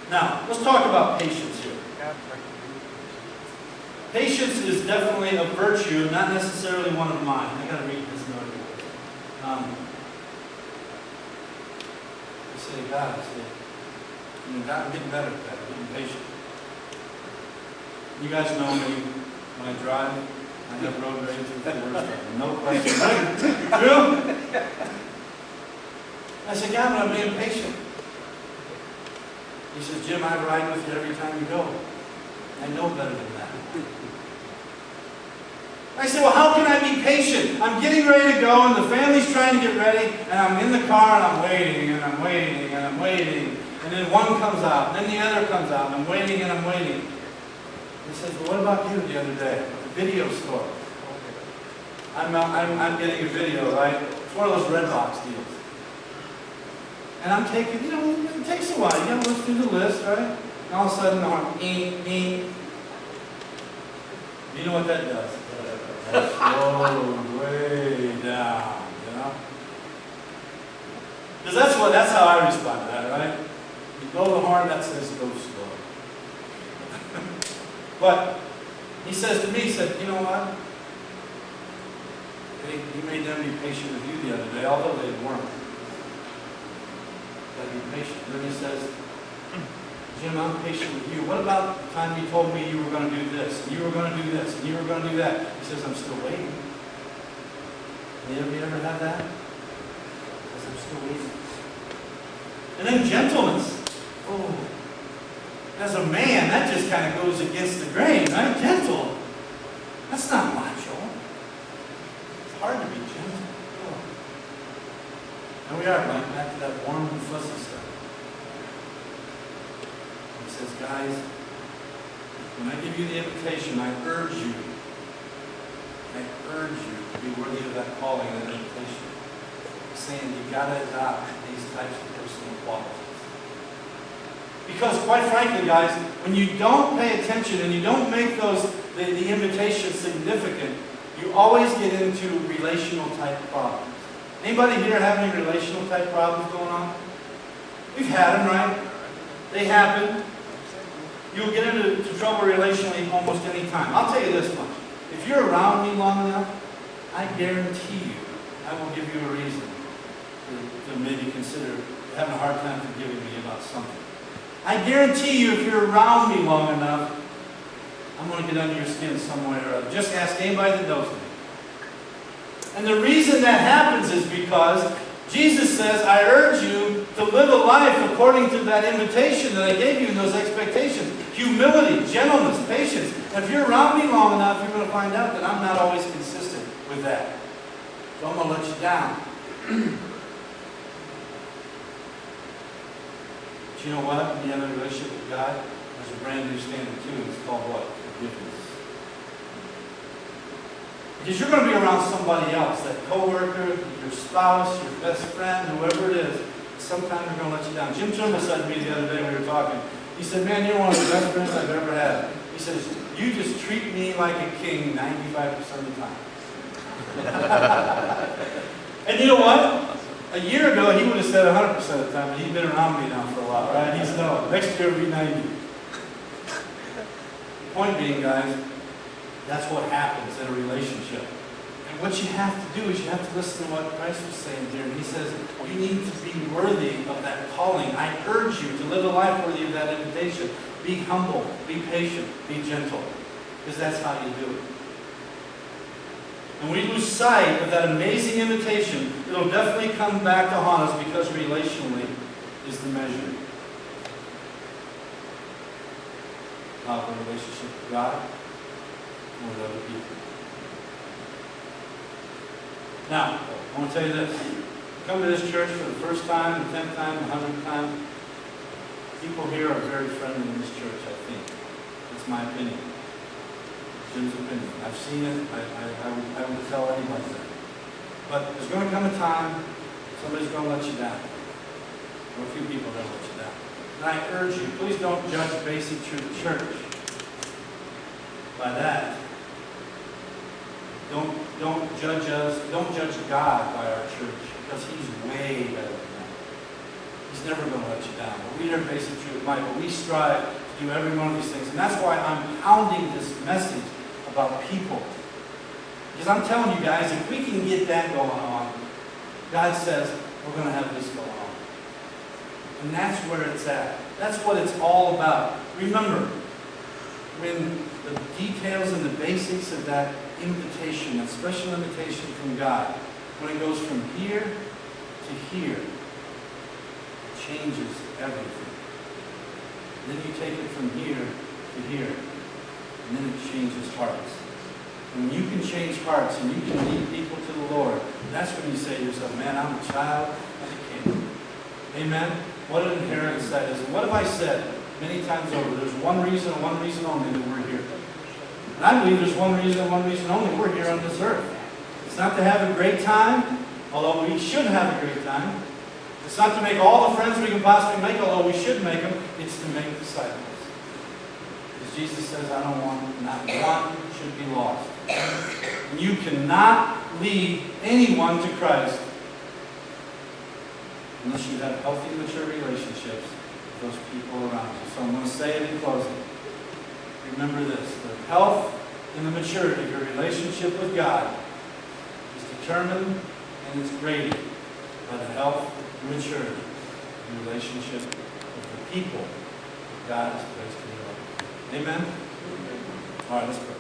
Now, let's talk about patience here. Patience is definitely a virtue, not necessarily one of mine. I got to read this note here. I say, God, God, I'm getting better at that. I'm getting patient. You guys know me when I drive. I have road rage and the worst of them. No question. True? I said, God, but I'm being patient. He says, Jim, I ride with you every time you go. I know better than that. I said, well, how can I be patient? I'm getting ready to go, and the family's trying to get ready, and I'm in the car, and I'm waiting, and I'm waiting, and I'm waiting. And then one comes out, and then the other comes out, and I'm waiting, and I'm waiting. He says, well, what about you the other day at the video store? I'm getting a video, right? It's one of those red box deals. And I'm taking, it takes a while. You got to look through the list, right? And all of a sudden, I'm You know what that does? That slows way down, Because that's how I respond to that, right? You blow the horn, that says go slow. But he says to me, he said, you know what? He made them be patient with you the other day, although they weren't. Gotta be patient. Then he says, Jim, I'm patient with you. What about the time you told me you were going to do this, and you were going to do this, and you were going to do that? He says, I'm still waiting. Have you ever had that? He says, I'm still waiting. And then gentleness. Oh, as a man, that just kind of goes against the grain, right? Gentle. That's not macho. It's hard to be gentle. Oh. And we are going back to that warm and fuzzy stuff. He says, guys, when I give you the invitation, I urge you to be worthy of that calling and that invitation. I'm saying you've got to adopt these types of personal qualities. Because quite frankly, guys, when you don't pay attention and you don't make the invitation significant, you always get into relational type problems. Anybody here have any relational type problems going on? We've had them, right? They happen. You'll get into trouble relationally almost any time. I'll tell you this much. If you're around me long enough, I guarantee you I will give you a reason to maybe consider having a hard time forgiving me about something. I guarantee you if you're around me long enough, I'm going to get under your skin some way or other. Just ask anybody that knows me. And the reason that happens is because Jesus says, I urge you to live a life according to that invitation that I gave you and those expectations. Humility, gentleness, patience. And if you're around me long enough, you're going to find out that I'm not always consistent with that. So I'm going to let you down. But you know what? When you have a relationship with God, there's a brand new standard too. It's called what? Forgiveness. Because you're going to be around somebody else, that coworker, your spouse, your best friend, whoever it is. Sometimes they're going to let you down. Jim Trimble said to me the other day when we were talking, he said, man, you're one of the best friends I've ever had. He says, you just treat me like a king 95% of the time. And you know what? A year ago, he would have said 100% of the time, but he's been around me now for a while, right? He's no. Next year will be 90. Point being, guys, that's what happens in a relationship. And what you have to do is you have to listen to what Christ was saying here. And he says, you need to be worthy of that calling. I urge you to live a life worthy of that invitation. Be humble, be patient, be gentle. Because that's how you do it. And when we lose sight of that amazing invitation, it'll definitely come back to haunt us because relationally is the measure of a relationship with God and with other people. Now, I want to tell you this. Come to this church for the first time, the 10th time, the 100th time. People here are very friendly in this church, I think. That's my opinion. Jim's opinion. I've seen it. I would tell anybody that. But there's going to come a time somebody's going to let you down. Or a few people are going to let you down. And I urge you, please don't judge Basic Church by that. Don't judge us. Don't judge God by our church because He's way better than that. He's never going to let you down. But we are basic truth might, but we strive to do every one of these things. And that's why I'm pounding this message about people. Because I'm telling you guys, if we can get that going on, God says we're going to have this go on. And that's where it's at. That's what it's all about. Remember, when the details and the basics of that invitation, that special invitation from God, when it goes from here to here, it changes everything. Then you take it from here to here, and then it changes hearts. When you can change hearts and you can lead people to the Lord, that's when you say to yourself, man, I'm a child of the King. Amen? What an inheritance that is. And what have I said many times over? There's one reason and one reason only that we're here. And I believe there's one reason and one reason only we're here on this earth. It's not to have a great time, although we should have a great time. It's not to make all the friends we can possibly make, although we should make them. It's to make disciples. Because Jesus says, I don't want not one should be lost. And you cannot lead anyone to Christ unless you have healthy, mature relationships with those people around you. So I'm going to say it in closing. Remember this. The health and the maturity of your relationship with God is determined and it's graded by the health and maturity of your relationship with the people that God has placed in your life. Amen? All right, let's pray.